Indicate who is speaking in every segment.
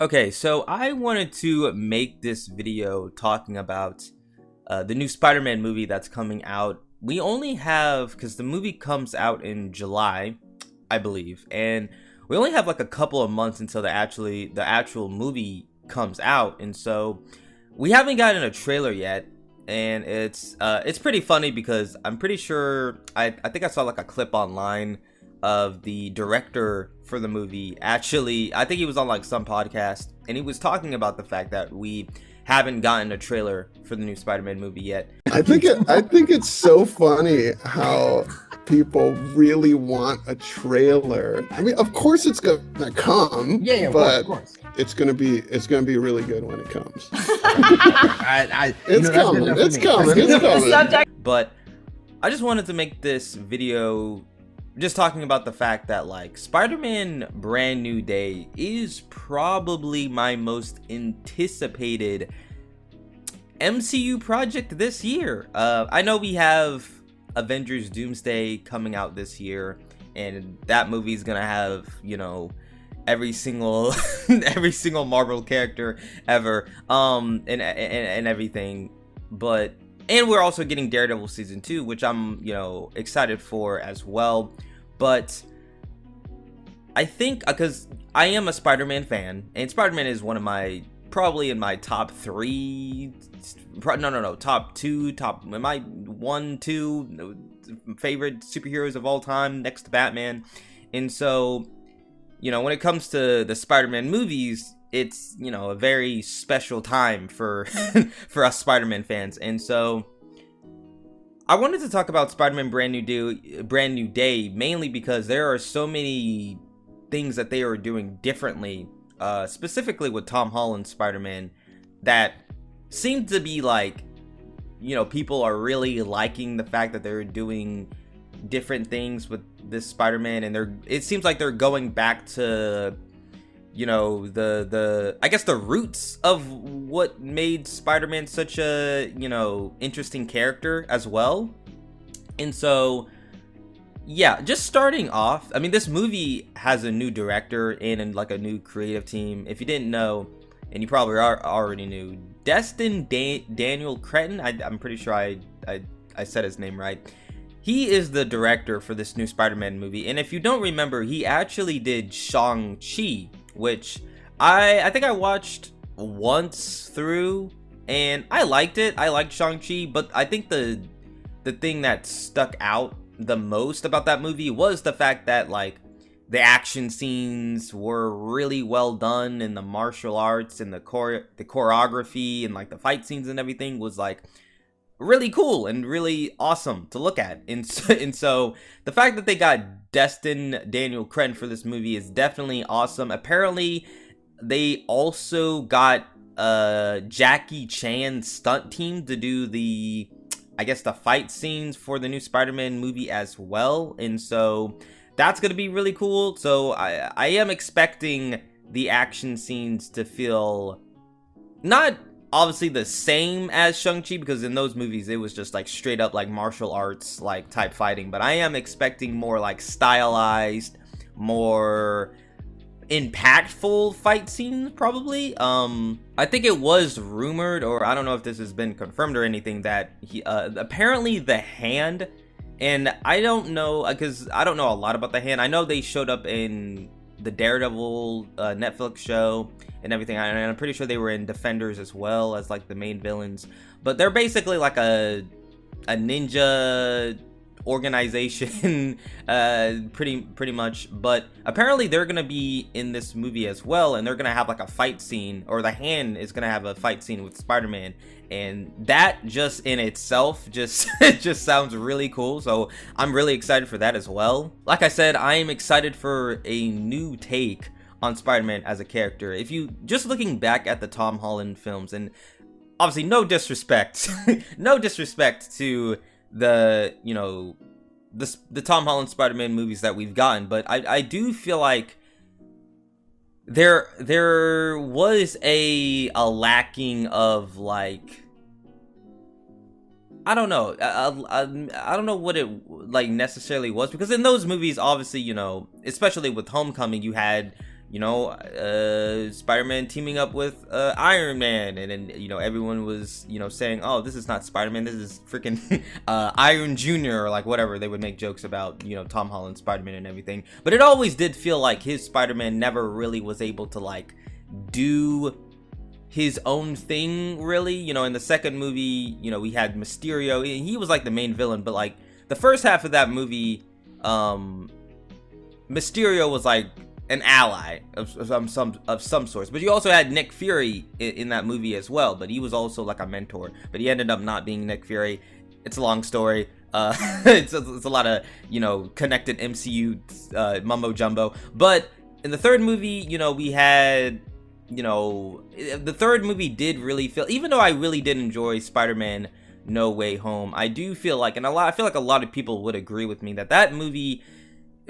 Speaker 1: Okay, so I wanted to make this video talking about the new Spider-Man movie that's coming out. We only have, because the movie comes out in July, I believe, and we only have like a couple of months until the actual movie comes out, and so we haven't gotten a trailer yet. And it's pretty funny because I'm pretty sure I think I saw like a clip online of the director for the movie. Actually, I think he was on like some podcast and he was talking about the fact that we haven't gotten a trailer for the new Spider-Man movie yet.
Speaker 2: I think it's so funny how people really want a trailer. I mean, of course it's gonna come,
Speaker 3: Yeah,
Speaker 2: but
Speaker 3: of course.
Speaker 2: it's gonna be really good when it comes.
Speaker 3: It's
Speaker 2: coming. It's coming.
Speaker 1: But I just wanted to make this video just talking about the fact that like Spider-Man Brand New Day is probably my most anticipated MCU project this year. I know we have Avengers Doomsday coming out this year, and that movie's gonna have, you know, every single every single Marvel character ever, and everything. But and we're also getting Daredevil season 2, which I'm, you know, excited for as well. But I think because I am a Spider-Man fan, and Spider-Man is one of my, probably in my top 3, top 2, my 1, 2 favorite superheroes of all time, next to Batman. And so, you know, when it comes to the Spider-Man movies, it's, you know, a very special time for for us Spider-Man fans. And so I wanted to talk about Spider-Man Brand New Day mainly because there are so many things that they are doing differently, specifically with Tom Holland's Spider-Man, that seem to be like, you know, people are really liking the fact that they're doing different things with this Spider-Man, and it seems like they're going back to, you know, I guess the roots of what made Spider-Man such a, you know, interesting character as well. And so yeah, just starting off, I mean, this movie has a new director and like a new creative team. If you didn't know, and you probably already knew, Daniel Cretton, I'm pretty sure I said his name right. He is the director for this new Spider-Man movie, and if you don't remember, he actually did Shang-Chi, which I think I watched once through, and I liked it. I liked Shang-Chi, but I think the thing that stuck out the most about that movie was the fact that like the action scenes were really well done, and the martial arts and the choreography and like the fight scenes and everything was like really cool and really awesome to look at. And so the fact that they got Daniel Cretton for this movie is definitely awesome. Apparently they also got Jackie Chan stunt team to do the, I guess, the fight scenes for the new Spider-Man movie as well. And so that's gonna be really cool. So I am expecting the action scenes to feel not obviously the same as Shang-Chi, because in those movies it was just like straight up like martial arts like type fighting, but I am expecting more like stylized, more impactful fight scenes probably. I think it was rumored, or I don't know if this has been confirmed or anything, that he apparently the Hand, and I don't know because I don't know a lot about the Hand. I know they showed up in the Daredevil Netflix show and everything, and I'm pretty sure they were in Defenders as well as like the main villains, but they're basically like a ninja organization pretty much. But apparently they're gonna be in this movie as well, and they're gonna have like a fight scene, or the Hand is gonna have a fight scene with Spider-Man, and that just in itself just it just sounds really cool. So I'm really excited for that as well. Like I said, I am excited for a new take on Spider-Man as a character. If you just looking back at the Tom Holland films, and obviously no disrespect no disrespect to the, you know, the Tom Holland Spider-Man movies that we've gotten, but I do feel like there was a lacking of like, I don't know, I don't know what it like necessarily was, because in those movies, obviously, you know, especially with Homecoming, you had you know, Spider-Man teaming up with Iron Man, and then, you know, everyone was, you know, saying, oh, this is not Spider-Man, this is freaking Iron Jr. or like whatever. They would make jokes about, you know, Tom Holland's Spider-Man and everything. But it always did feel like his Spider-Man never really was able to like do his own thing, really. You know, in the second movie, you know, we had Mysterio. He was like the main villain, but like the first half of that movie, Mysterio was like an ally of some sorts. But you also had Nick Fury in that movie as well, but he was also like a mentor, but he ended up not being Nick Fury. It's a long story. It's a lot of, you know, connected MCU mumbo jumbo. But in the third movie, you know, we had, you know, the third movie did really feel, even though I really did enjoy Spider-Man No Way Home, I do feel like, and I feel like a lot of people would agree with me, that movie,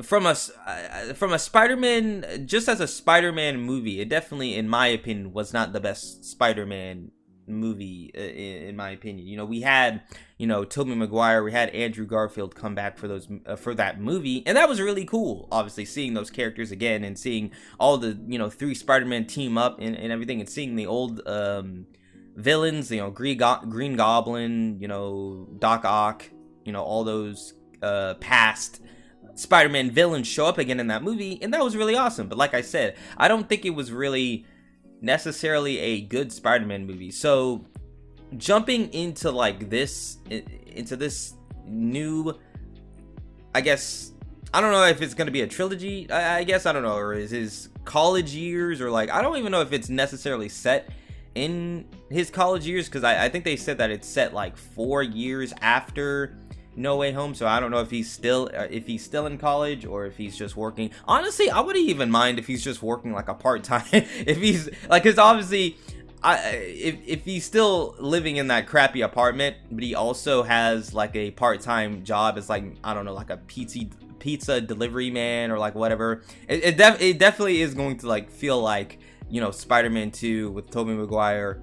Speaker 1: from a Spider-Man, just as a Spider-Man movie, it definitely, in my opinion, was not the best Spider-Man movie, in my opinion. You know, we had, you know, Tobey Maguire, we had Andrew Garfield come back for those for that movie, and that was really cool, obviously, seeing those characters again, and seeing all the, you know, 3 Spider-Man team up and everything, and seeing the old villains, you know, Green Goblin, you know, Doc Ock, you know, all those past Spider-Man villains show up again in that movie, and that was really awesome. But like I said, I don't think it was really necessarily a good Spider-Man movie. So jumping into like this, into this new, I guess, I don't know if it's going to be a trilogy, I guess, I don't know, or is his college years, or like, I don't even know if it's necessarily set in his college years, because I think they said that it's set like 4 years after No Way Home, so I don't know if he's still in college, or if he's just working. Honestly, I wouldn't even mind if he's just working like a part-time, if he's like, because obviously if he's still living in that crappy apartment, but he also has like a part-time job as, like, I don't know, like a pizza delivery man, or like whatever, it definitely is going to like feel like, you know, Spider-Man 2 with Tobey Maguire,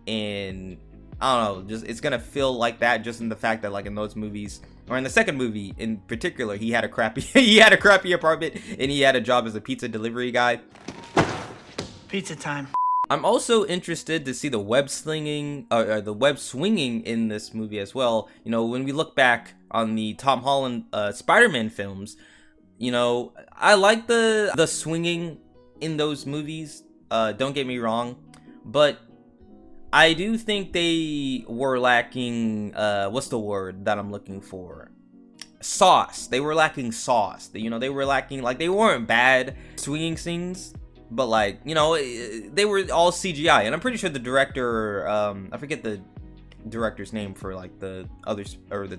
Speaker 1: and I don't know, just, it's gonna feel like that, just in the fact that, like, in those movies, or in the second movie in particular, he had a crappy apartment, and he had a job as a pizza delivery guy.
Speaker 4: Pizza time.
Speaker 1: I'm also interested to see the web swinging in this movie as well. You know, when we look back on the Tom Holland Spider-Man films, you know, I like the swinging in those movies. Don't get me wrong, but I do think they were lacking, what's the word that I'm looking for? Sauce. They were lacking sauce. You know, they were lacking, like, they weren't bad swinging scenes, but, like, you know, they were all CGI. And I'm pretty sure the director, I forget the director's name for, like, the others, or the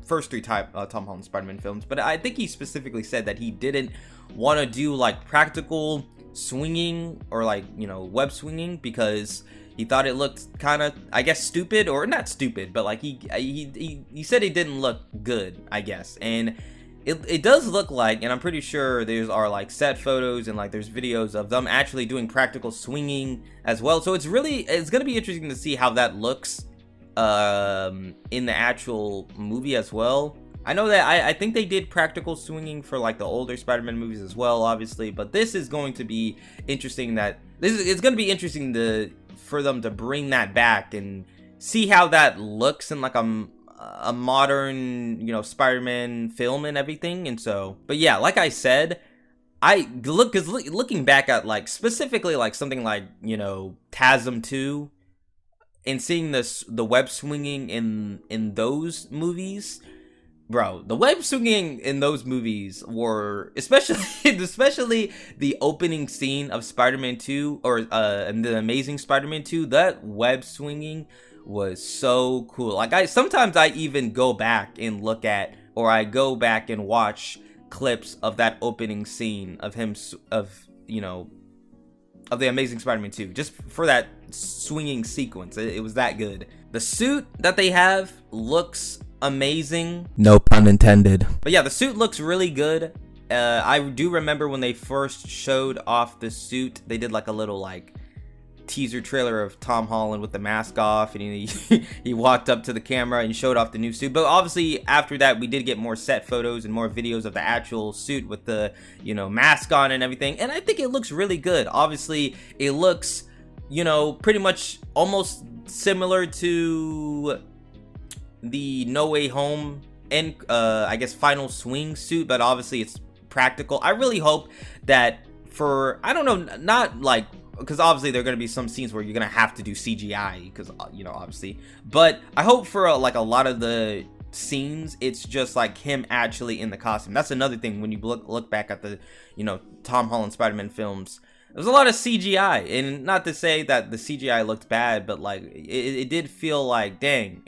Speaker 1: first 3 Tom Holland Spider-Man films, but I think he specifically said that he didn't want to do, like, practical swinging, or, like, you know, web swinging, because he thought it looked kind of, I guess, stupid, or not stupid, but like he said it didn't look good, I guess. And it does look like, and I'm pretty sure there's are like set photos, and like there's videos of them actually doing practical swinging as well. So it's gonna be interesting to see how that looks in the actual movie as well. I know that I think they did practical swinging for like the older Spider-Man movies as well, obviously, but this is going to be interesting. It's going to be interesting for them to bring that back and see how that looks in like a modern, you know, Spider-Man film and everything. And so, but yeah, like I said, looking back at like specifically like something like, you know, TASM 2, and seeing the web swinging in those movies, bro, the web swinging in those movies were, especially the opening scene of Spider-Man 2, or and the Amazing Spider-Man 2, that web swinging was so cool. Like, sometimes I even go back and look at, or I go back and watch clips of that opening scene of him, you know, of the Amazing Spider-Man 2, just for that swinging sequence. It was that good. The suit that they have looks amazing, no pun intended, but yeah, the suit looks really good. I do remember when they first showed off the suit, they did like a little like teaser trailer of Tom Holland with the mask off, and he walked up to the camera and showed off the new suit. But obviously after that we did get more set photos and more videos of the actual suit with the, you know, mask on and everything, and I think it looks really good. Obviously it looks, you know, pretty much almost similar to the No Way Home and I guess final swing suit, but obviously it's practical. I really hope that for, I don't know, not like, because obviously there are going to be some scenes where you're going to have to do CGI, because, you know, obviously, but I hope for like a lot of the scenes it's just like him actually in the costume. That's another thing when you look back at the, you know, Tom Holland Spider-Man films. There's a lot of CGI, and not to say that the CGI looked bad, but like it did feel like, dang,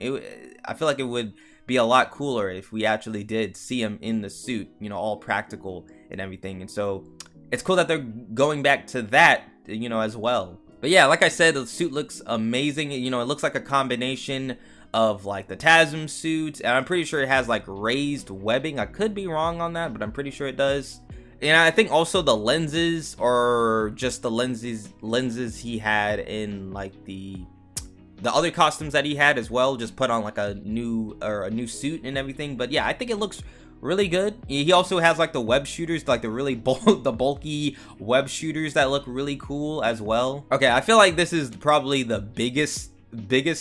Speaker 1: I feel like it would be a lot cooler if we actually did see him in the suit, you know, all practical and everything. And so it's cool that they're going back to that, you know, as well. But yeah, like I said, the suit looks amazing. You know, it looks like a combination of like the TASM suit, and I'm pretty sure it has like raised webbing. I could be wrong on that, but I'm pretty sure it does. And I think also the lenses are just the lenses he had in like the other costumes that he had as well, just put on like a new suit and everything. But yeah, I think it looks really good. He also has like the web shooters, like the really bulky web shooters that look really cool as well. Okay, I feel like this is probably the biggest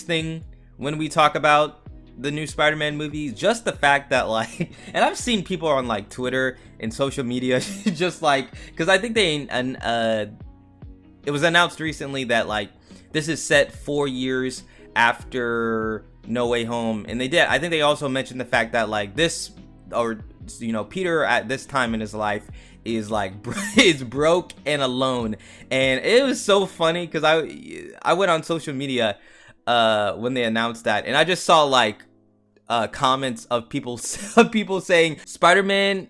Speaker 1: thing when we talk about the new Spider-Man movie. Just the fact that like, and I've seen people on like Twitter and social media just like, because I think it was announced recently that like this is set 4 years after No Way Home, and I think they also mentioned the fact that like this, or you know, Peter at this time in his life is like is broke and alone. And it was so funny because I went on social media when they announced that, and I just saw like comments of people saying Spider-Man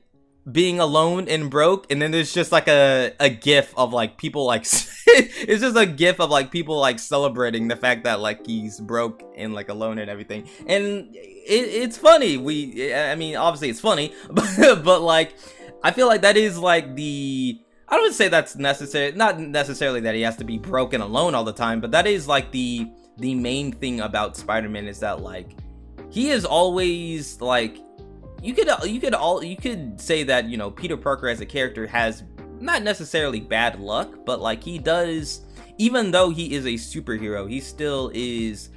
Speaker 1: being alone and broke, and then there's just like a gif of like people like it's just a gif of like people like celebrating the fact that like he's broke and like alone and everything. And it's funny. I mean obviously it's funny, but like I feel like that is like I don't say that's necessary, not necessarily that he has to be broke and alone all the time, but that is like the main thing about Spider-Man, is that like he is always like, you could say that, you know, Peter Parker as a character has not necessarily bad luck, but like he does, even though he is a superhero, he still is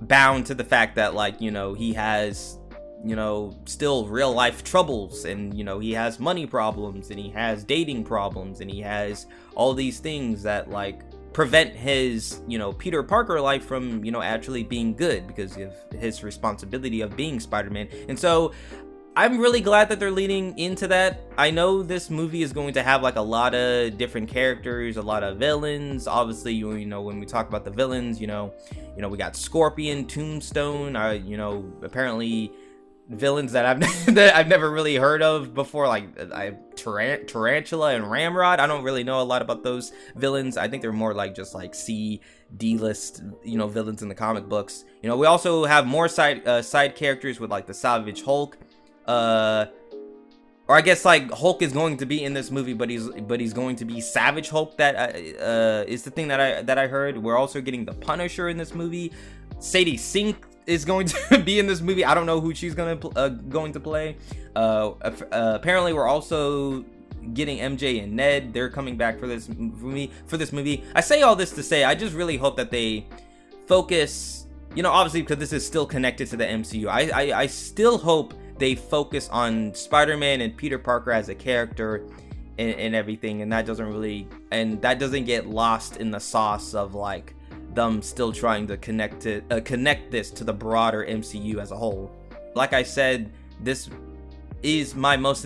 Speaker 1: bound to the fact that like, you know, he has, you know, still real life troubles, and you know, he has money problems, and he has dating problems, and he has all these things that like prevent his, you know, Peter Parker life from, you know, actually being good because of his responsibility of being Spider-Man. And so I'm really glad that they're leading into that. I know this movie is going to have like a lot of different characters, a lot of villains. Obviously, you know, when we talk about the villains, you know, we got Scorpion, Tombstone, you know, apparently villains that I've never really heard of before, like Tarantula and Ramrod. I don't really know a lot about those villains. I think they're more like just like D-list, you know, villains in the comic books. You know, we also have more side characters with like the Savage Hulk. Or I guess like Hulk is going to be in this movie, but he's going to be Savage Hulk. That is the thing that I heard. We're also getting the Punisher in this movie. Sadie Sink is going to be in this movie. I don't know who she's going to play. Apparently, we're also getting MJ and Ned. They're coming back for this movie. I say all this to say, I just really hope that they focus. You know, obviously because this is still connected to the MCU. I still hope they focus on Spider-Man and Peter Parker as a character and everything, and that doesn't get lost in the sauce of like them still trying to connect this to the broader MCU as a whole. Like I said, this is my most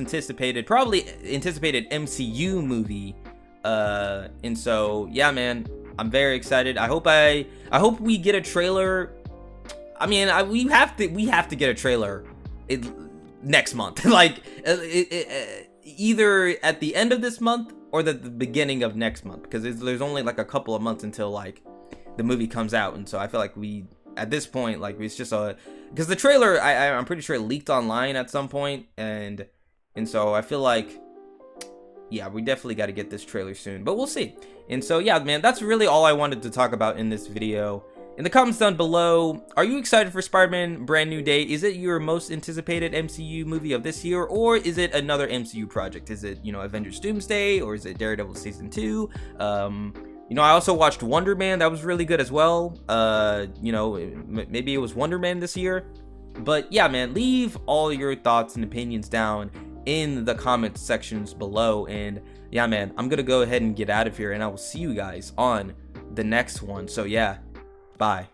Speaker 1: probably anticipated MCU movie, and so yeah, man, I'm very excited. I hope we get a trailer. I mean, we have to get a trailer next month, like either at the end of this month or the beginning of next month, because there's only like a couple of months until like the movie comes out. And so I feel like at this point, like it's just because the trailer I'm pretty sure it leaked online at some point, and so I feel like, yeah, we definitely got to get this trailer soon, but we'll see. And so yeah, man, that's really all I wanted to talk about in this video. In the comments down below, are you excited for Spider-Man Brand New Day? Is it your most anticipated MCU movie of this year, or is it another MCU project? Is it, you know, Avengers Doomsday, or is it Daredevil Season 2? You know, I also watched Wonder Man. That was really good as well. You know, maybe it was Wonder Man this year. But yeah, man, leave all your thoughts and opinions down in the comment sections below. And yeah, man, I'm gonna go ahead and get out of here, and I will see you guys on the next one. So yeah, bye.